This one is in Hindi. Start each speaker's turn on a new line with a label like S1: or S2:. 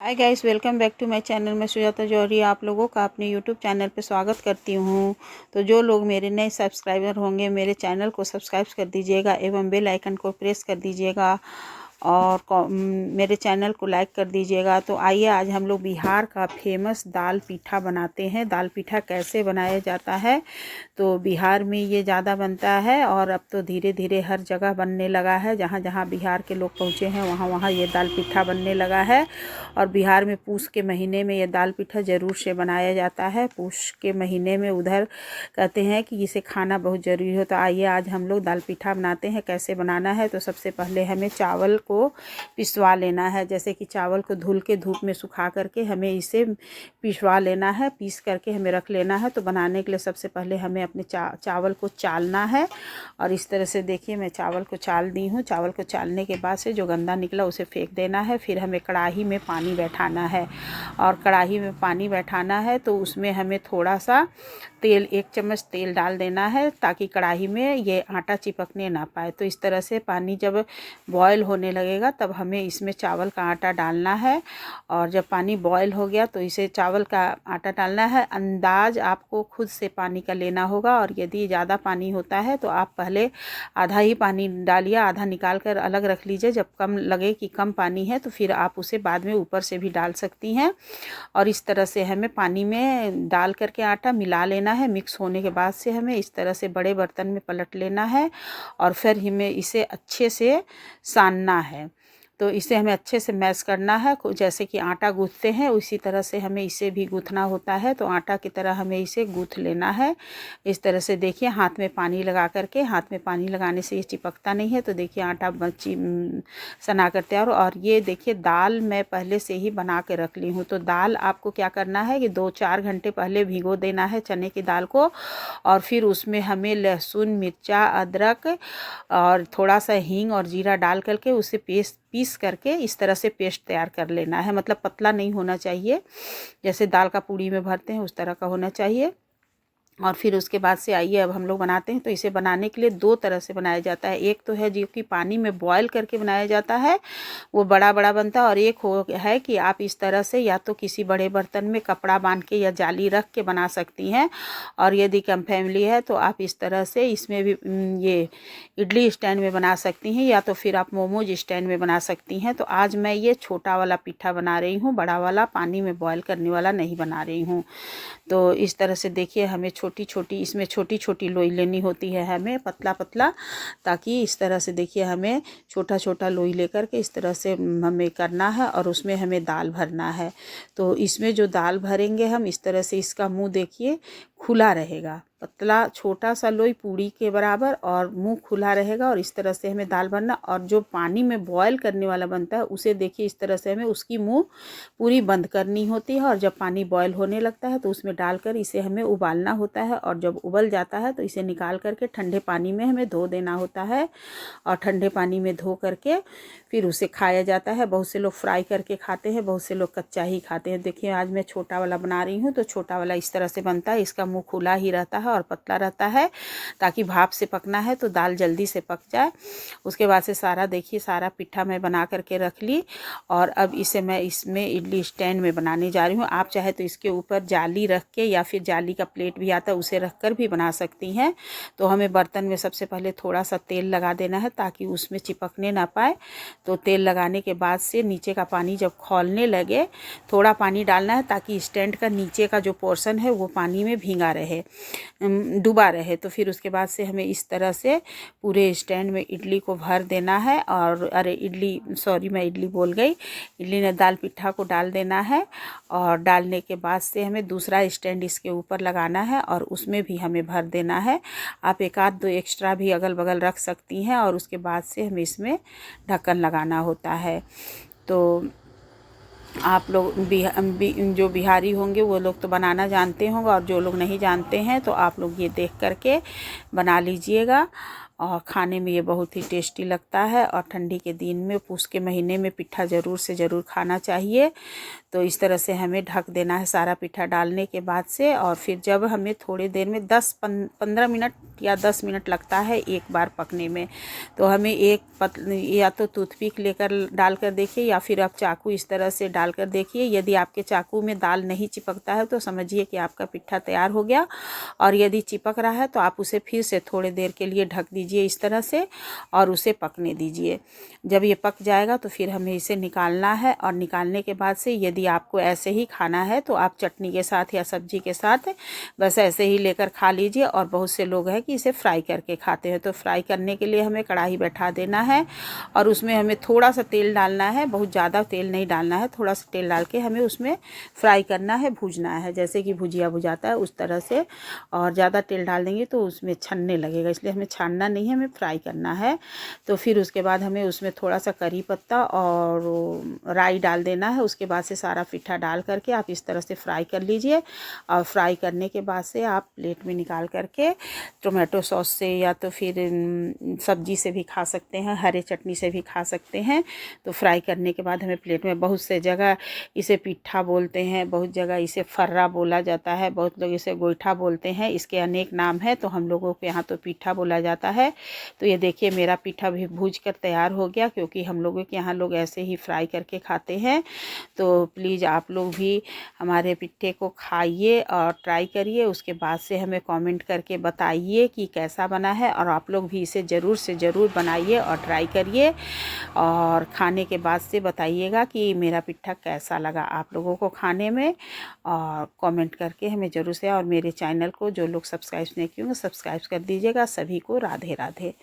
S1: Hi guys, welcome back to my channel. मैं सुजाता जौहरी आप लोगों का अपने यूट्यूब चैनल पे स्वागत करती हूँ। तो जो लोग मेरे नए सब्सक्राइबर होंगे मेरे चैनल को सब्सक्राइब कर दीजिएगा एवं बेल आइकन को प्रेस कर दीजिएगा और मेरे चैनल को लाइक कर दीजिएगा। तो आइए आज हम लोग बिहार का फेमस दाल पीठा बनाते हैं। दाल पीठा कैसे बनाया जाता है, तो बिहार में ये ज़्यादा बनता है और अब तो धीरे धीरे हर जगह बनने लगा है। जहाँ जहाँ बिहार के लोग पहुँचे हैं वहाँ वहाँ ये दाल पीठा बनने लगा है। और बिहार में पूस के महीने में ये दाल पीठा ज़रूर से बनाया जाता है। पूस के महीने में उधर कहते हैं कि इसे खाना बहुत ज़रूरी हो। तो आइए आज हम लोग दाल पीठा बनाते हैं। कैसे बनाना है, तो सबसे पहले हमें चावल को पिसवा लेना है। जैसे कि चावल को धुल के धूप में सुखा करके हमें इसे पिसवा लेना है, पीस करके हमें रख लेना है। तो बनाने के लिए सबसे पहले हमें अपने चावल को चालना है। और इस तरह से देखिए मैं चावल को चाल दी हूँ। चावल को चालने के बाद से जो गंदा निकला उसे फेंक देना है। फिर हमें कढ़ाई में पानी बैठाना है और कढ़ाई में पानी बैठाना है तो उसमें हमें थोड़ा सा तेल, 1 चम्मच तेल डाल देना है ताकि कढ़ाई में ये आटा चिपकने ना पाए। तो इस तरह से पानी जब बॉयल होने लगेगा तब हमें इसमें चावल का आटा डालना है। और जब पानी बॉयल हो गया तो इसे चावल का आटा डालना है। अंदाज आपको खुद से पानी का लेना होगा और यदि ज़्यादा पानी होता है तो आप पहले आधा ही पानी डालिए, आधा निकाल कर अलग रख लीजिए। जब कम लगे कि कम पानी है तो फिर आप उसे बाद में ऊपर से भी डाल सकती हैं। और इस तरह से हमें पानी में डाल करके आटा मिला लेना है। मिक्स होने के बाद से हमें इस तरह से बड़े बर्तन में पलट लेना है और फिर हमें इसे अच्छे से सानना है। तो इसे हमें अच्छे से मैश करना है। जैसे कि आटा गूँथते हैं उसी तरह से हमें इसे भी गूँथना होता है। तो आटा की तरह हमें इसे गूँथ लेना है। इस तरह से देखिए हाथ में पानी लगा करके, हाथ में पानी लगाने से ये चिपकता नहीं है। तो देखिए आटा सना कर तैयार। और ये देखिए दाल मैं पहले से ही बना के रख ली हूँ। तो दाल आपको क्या करना है कि 2-4 घंटे पहले भिगो देना है चने की दाल को। और फिर उसमें हमें लहसुन, मिर्चा, अदरक और थोड़ा सा हींग और जीरा डाल करके उसे पीस करके इस तरह से पेस्ट तैयार कर लेना है। मतलब पतला नहीं होना चाहिए, जैसे दाल का पूड़ी में भरते हैं उस तरह का होना चाहिए। और फिर उसके बाद से आइए अब हम लोग बनाते हैं। तो इसे बनाने के लिए 2 तरह से बनाया जाता है। एक तो है जो कि पानी में बॉयल करके बनाया जाता है, वो बड़ा बड़ा बनता है। और एक है कि आप इस तरह से या तो किसी बड़े बर्तन में कपड़ा बांध के या जाली रख के बना सकती हैं। और यदि कम फैमिली है तो आप इस तरह से इसमें भी ये इडली स्टैंड में बना सकती हैं या तो फिर आप मोमोज स्टैंड में बना सकती हैं। तो आज मैं ये छोटा वाला पीठा बना रही हूँ, बड़ा वाला पानी में बॉयल करने वाला नहीं बना रही हूँ। तो इस तरह से देखिए हमें छोटी छोटी इसमें छोटी छोटी लोई लेनी होती है, हमें पतला पतला, ताकि इस तरह से देखिए हमें छोटा छोटा लोई लेकर के इस तरह से हमें करना है। और उसमें हमें दाल भरना है। तो इसमें जो दाल भरेंगे हम इस तरह से, इसका मुंह देखिए खुला रहेगा, पतला छोटा सा लोई पूड़ी के बराबर और मुंह खुला रहेगा। और इस तरह से हमें दाल भरना। और जो पानी में बॉयल करने वाला बनता है उसे देखिए इस तरह से हमें उसकी मुंह पूरी बंद करनी होती है। और जब पानी बॉयल होने लगता है तो उसमें डालकर इसे हमें उबालना होता है। और जब उबल जाता है तो इसे निकाल करके ठंडे पानी में हमें धो देना होता है। और ठंडे पानी में धो करके फिर उसे खाया जाता है। बहुत से लोग फ्राई करके खाते हैं, बहुत से लोग कच्चा ही खाते हैं। देखिए आज मैं छोटा वाला बना रही हूँ। तो छोटा वाला इस तरह से बनता है, इसका मुंह खुला ही रहता है और पतला रहता है ताकि भाप से पकना है तो दाल जल्दी से पक जाए। उसके बाद से सारा देखिए सारा पिट्ठा मैं बना करके रख ली। और अब इसे मैं इसमें इडली स्टैंड में बनाने जा रही हूँ। आप चाहे तो इसके ऊपर जाली रख के या फिर जाली का प्लेट भी आता है उसे रख कर भी बना सकती हैं। तो हमें बर्तन में सबसे पहले थोड़ा सा तेल लगा देना है ताकि उसमें चिपकने ना पाए। तो तेल लगाने के बाद से नीचे का पानी जब खौलने लगे, थोड़ा पानी डालना है ताकि स्टैंड का नीचे का जो पोर्शन है वो पानी में भींगा रहे, डूबा रहे। तो फिर उसके बाद से हमें इस तरह से पूरे स्टैंड में इडली को भर देना है। और मैं इडली बोल गई, इडली ने दाल पिट्ठा को डाल देना है। और डालने के बाद से हमें दूसरा स्टैंड इसके ऊपर लगाना है और उसमें भी हमें भर देना है। आप 1-2 एक्स्ट्रा भी अगल बगल रख सकती हैं। और उसके बाद से हमें इसमें ढक्कन लगाना होता है। तो आप लोग जो बिहारी होंगे वो लोग तो बनाना जानते होंगे, और जो लोग नहीं जानते हैं तो आप लोग ये देख करके बना लीजिएगा। और खाने में ये बहुत ही टेस्टी लगता है। और ठंडी के दिन में, पूस के महीने में पिट्ठा ज़रूर से ज़रूर खाना चाहिए। तो इस तरह से हमें ढक देना है सारा पिट्ठा डालने के बाद से। और फिर जब हमें थोड़ी देर में 15 मिनट या 10 मिनट लगता है एक बार पकने में, तो हमें या तो टूथपिक लेकर डालकर देखिए, या फिर आप चाकू इस तरह से डालकर देखिए। यदि आपके चाकू में दाल नहीं चिपकता है तो समझिए कि आपका पिट्ठा तैयार हो गया। और यदि चिपक रहा है तो आप उसे फिर से थोड़ी देर के लिए ढक दीजिए इस तरह से, और उसे पकने दीजिए। जब ये पक जाएगा तो फिर हमें इसे निकालना है। और निकालने के बाद से यदि आपको ऐसे ही खाना है तो आप चटनी के साथ या सब्जी के साथ बस ऐसे ही लेकर खा लीजिए। और बहुत से लोग हैं कि इसे फ्राई करके खाते हैं। तो फ्राई करने के लिए हमें कढ़ाई बैठा देना है और उसमें हमें थोड़ा सा तेल डालना है, बहुत ज़्यादा तेल नहीं डालना है, थोड़ा सा तेल डाल के हमें उसमें फ्राई करना है, भूजना है, जैसे कि भुजिया भुजाता है उस तरह से। और ज़्यादा तेल डाल देंगे तो उसमें छनने लगेगा, इसलिए हमें छानना नहीं है, हमें फ्राई करना है। तो फिर उसके बाद हमें उसमें थोड़ा सा करी पत्ता और राई डाल देना है। उसके बाद से सारा पिट्ठा डाल करके आप इस तरह से फ्राई कर लीजिए। और फ्राई करने के बाद से आप प्लेट में निकाल करके टोमेटो सॉस से या तो फिर सब्जी से भी खा सकते हैं, हरे चटनी से भी खा सकते हैं। तो फ्राई करने के बाद हमें प्लेट में, बहुत से जगह इसे पिट्ठा बोलते हैं, बहुत जगह इसे फर्रा बोला जाता है, बहुत लोग इसे गोईठा बोलते हैं, इसके अनेक नाम है। तो हम लोगों के यहाँ तो पिट्ठा बोला जाता है। तो ये देखिए मेरा पिट्ठा भी भूज कर तैयार हो गया, क्योंकि हम लोगों के यहाँ लोग ऐसे ही फ्राई करके खाते हैं। तो प्लीज़ आप लोग भी हमारे पिट्ठे को खाइए और ट्राई करिए। उसके बाद से हमें कमेंट करके बताइए कि कैसा बना है। और आप लोग भी इसे ज़रूर से ज़रूर बनाइए और ट्राई करिए, और खाने के बाद से बताइएगा कि मेरा पिट्ठा कैसा लगा आप लोगों को खाने में। और कमेंट करके हमें ज़रूर से, और मेरे चैनल को जो लोग सब्सक्राइब नहीं किए होंगे सब्सक्राइब कर दीजिएगा। सभी को राधे राधे।